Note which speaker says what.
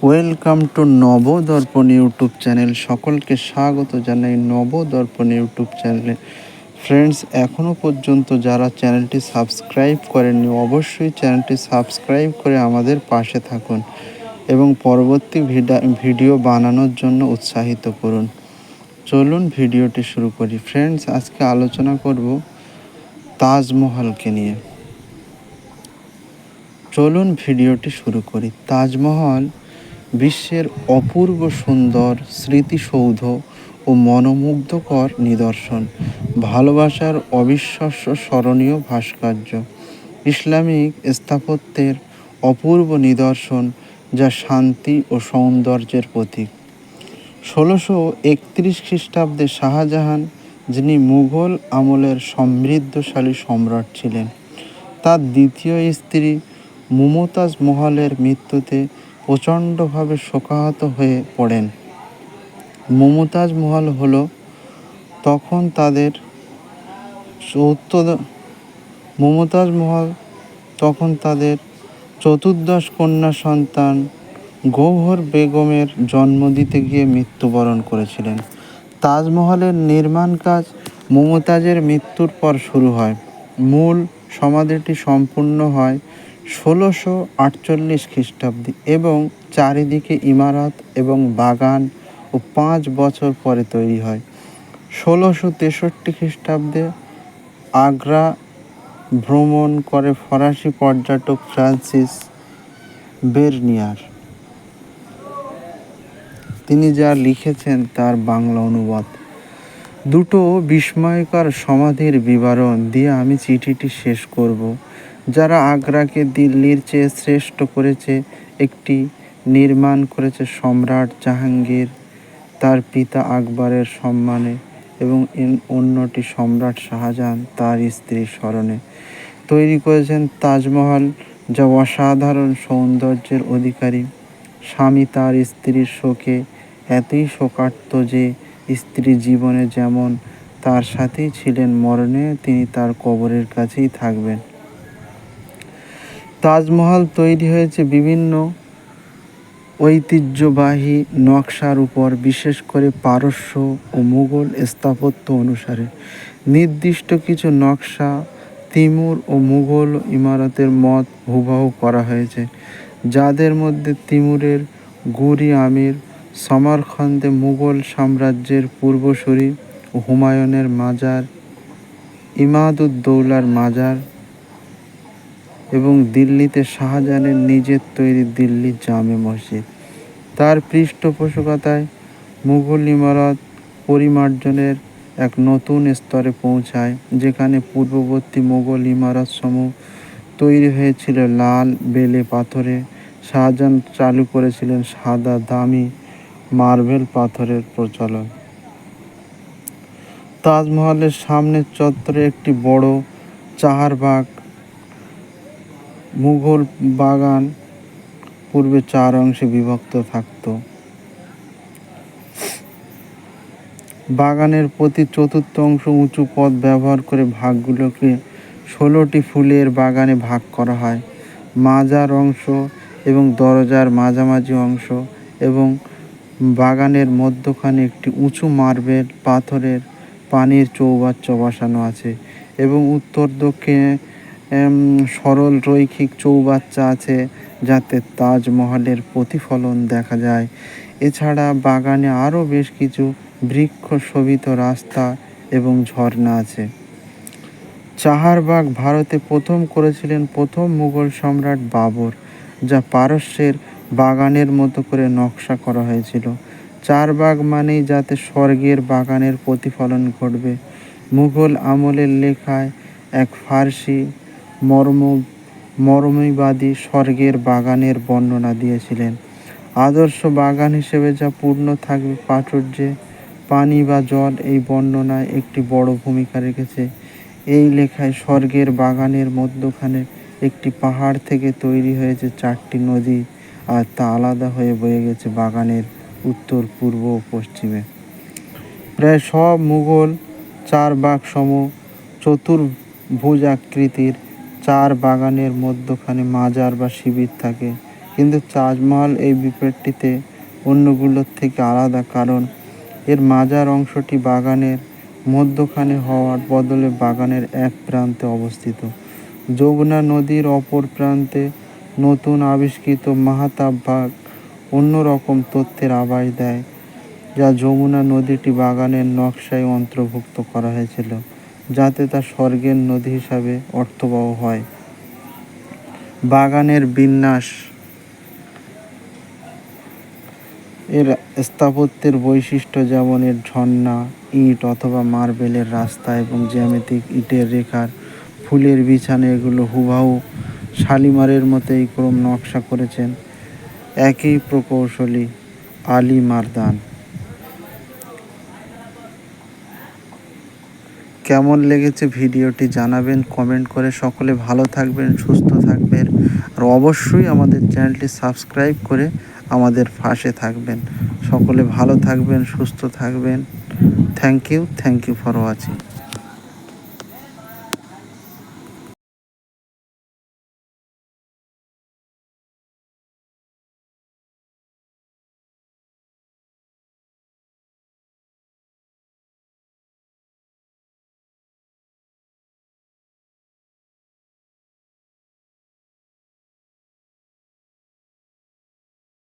Speaker 1: Welcome to Nabadarpan YouTube channel. সকলকে স্বাগত জানাই নবদর্পণ ইউটিউব চ্যানেলে। ফ্রেন্ডস, এখনও পর্যন্ত যারা চ্যানেলটি সাবস্ক্রাইব করেননি অবশ্যই চ্যানেলটি সাবস্ক্রাইব করে আমাদের পাশে থাকুন এবং পরবর্তী ভিডিও বানানোর জন্য উৎসাহিত করুন। চলুন ভিডিওটি শুরু করি। ফ্রেন্ডস, আজকে আলোচনা করব তাজমহলকে নিয়ে। চলুন ভিডিওটি শুরু করি। তাজমহল বিশ্বের অপূর্ব সুন্দর স্মৃতিসৌধ ও মনোমুগ্ধকর নিদর্শন, ভালোবাসার অবিশ্বাস্য স্মরণীয় ভাস্কর্য, ইসলামিক স্থাপত্যের অপূর্ব নিদর্শন যা শান্তি ও সৌন্দর্যের প্রতীক। 1631 খ্রিস্টাব্দে শাহজাহান, যিনি মুঘল আমলের সমৃদ্ধশালী সম্রাট ছিলেন, তার দ্বিতীয় স্ত্রী মুমতাজ মহলের মৃত্যুতে প্রচণ্ডভাবে শোকাহত হয়ে পড়েন। মুমতাজ মহল তখন তাদের চতুর্দশ কন্যা সন্তান গৌহর বেগমের জন্ম দিতে গিয়ে মৃত্যুবরণ করেছিলেন। তাজমহলের নির্মাণ কাজ মুমতাজের মৃত্যুর পর শুরু হয়। মূল সমাধিটি সম্পূর্ণ হয় 1648 খ্রিস্টাব্দে এবং চারিদিকে ইমারত এবং বাগান ও 5 বছর পরে তৈরি হয়। 1663 খ্রিস্টাব্দে আগ্রা ভ্রমণ করে ফরাসি পর্যটক ফ্রান্সিস বেরনিয়ার। তিনি যা লিখেছেন তার বাংলা অনুবাদ। দুটো বিস্ময়কর সমাধির বিবরণ দিয়ে আমি চিঠিটি শেষ করব। যারা আগ্রাকে দিল্লির চেয়ে শ্রেষ্ঠ করেছে, একটি নির্মাণ করেছে সম্রাট জাহাঙ্গীর তার পিতা আকবরের সম্মানে এবং অন্যটি সম্রাট শাহজাহান তার স্ত্রীর স্মরণে। তৈরি করেছেন তাজমহল, যা অসাধারণ সৌন্দর্যের অধিকারী। স্বামী তার স্ত্রীর শোকে এতই শোকার্ত যে স্ত্রী জীবনে যেমন তার সাথেই ছিলেন, মরণে তিনি তার কবরের কাছেই থাকবেন। তাজমহল তৈরি হয়েছে বিভিন্ন ঐতিহ্যবাহী নকশার উপর, বিশেষ করে পারস্য ও মুঘল স্থাপত্য অনুসারে। নির্দিষ্ট কিছু নকশা তিমুর ও মুঘল ইমারতের মত হুবহু করা হয়েছে, যাদের মধ্যে তিমুরের গুরি আমির, সমরখন্দে মুঘল সাম্রাজ্যের পূর্বসূরি ও হুমায়ুনের মাজার, ইমাদুদ্দৌলার মাজার এবং দিল্লিতে শাহজাহানের নিজের তৈরি দিল্লি জামে মসজিদ। তার পৃষ্ঠপোষকতায় মুঘল ইমারত পরিমার্জনের এক নতুন স্তরে পৌঁছায়, যেখানে পূর্ববর্তী মুঘল ইমারতসমূহ তৈরি হয়েছিল লাল বেলে পাথরে। শাহজাহান চালু করেছিলেন সাদা দামি মার্বেল পাথরের প্রচলন। তাজমহলের সামনের চত্বরে একটি বড় চাহারবাগ, মুঘল বাগান পূর্বে 4 অংশে বিভক্ত থাকত। বাগানের প্রতি চতুর্থ অংশ উঁচু পথ ব্যবহার করে ভাগগুলোকে 16টি ফুলের বাগানে ভাগ করা হয়। মাজার অংশ এবং দরজার মাঝামাঝি অংশ এবং বাগানের মধ্যখানে একটি উঁচু মার্বেল পাথরের পানির চৌবাচ্চা বসানো আছে এবং উত্তর দক্ষিণে সরল রৈখিক চৌবাচ্চা আছে, যাতে তাজমহলের প্রতিফলন দেখা যায়। এছাড়া বাগানে আরও বেশ কিছু বৃক্ষ শোভিত রাস্তা এবং ঝর্ণা আছে। চাহারবাগ ভারতে প্রথম করেছিলেন প্রথম মুঘল সম্রাট বাবর, যা পারস্যের বাগানের মতো করে নকশা করা হয়েছিল। চারবাগ মানেই যাতে স্বর্গের বাগানের প্রতিফলন ঘটবে। মুঘল আমলের লেখায় এক ফার্সি মরমীবাদী স্বর্গের বাগানের বর্ণনা দিয়েছিলেন। আদর্শ বাগান হিসেবে যা পূর্ণ থাকবে প্রাচুর্যে, পানি বা জল এই বর্ণনায় একটি বড় ভূমিকা রেখেছে। এই লেখায় স্বর্গের বাগানের মধ্যখানে একটি পাহাড় থেকে তৈরি হয়েছে 4টি নদী, আর তা আলাদা হয়ে বয়ে গেছে বাগানের উত্তর, পূর্ব ও পশ্চিমে। প্রায় সব মুঘল চারবাগ সম চতুর্ভুজাকৃতির। 4 বাগানের মধ্যখানে মাজার বা শিবির থাকে। কিন্তু তাজমহল এই বিপরীতে অন্যগুলোর থেকে আলাদা, কারণ এর মাঝার অংশটি বাগানের মধ্যখানে হওয়ার বদলে বাগানের এক প্রান্তে অবস্থিত। যমুনা নদীর অপর প্রান্তে নতুন আবিষ্কৃত মাহতাব বাগ অন্যরকম তথ্যের আভাস দেয়, যা যমুনা নদীটি বাগানের নকশায় অন্তর্ভুক্ত করা হয়েছিল, যাতে তা স্বর্গের নদী হিসাবে অর্থবহ হয়। বাগানের বিন্যাস এর স্থাপত্যের বৈশিষ্ট্য, যেমন এর ঝর্ণা, ইট অথবা মার্বেলের রাস্তা এবং জ্যামিতিক ইটের রেখার ফুলের বিছানা, এগুলো হুবহু শালিমারের মতো এই ক্রম নকশা করেছেন একই প্রকৌশলী আলী মারদান। কেমন লেগেছে ভিডিওটি জানাবেন কমেন্ট করে। সকলে ভালো থাকবেন, সুস্থ থাকবেন, আর অবশ্যই আমাদের চ্যানেলটি সাবস্ক্রাইব করে আমাদের পাশে থাকবেন। সকলে ভালো থাকবেন, সুস্থ থাকবেন। Thank you for watching.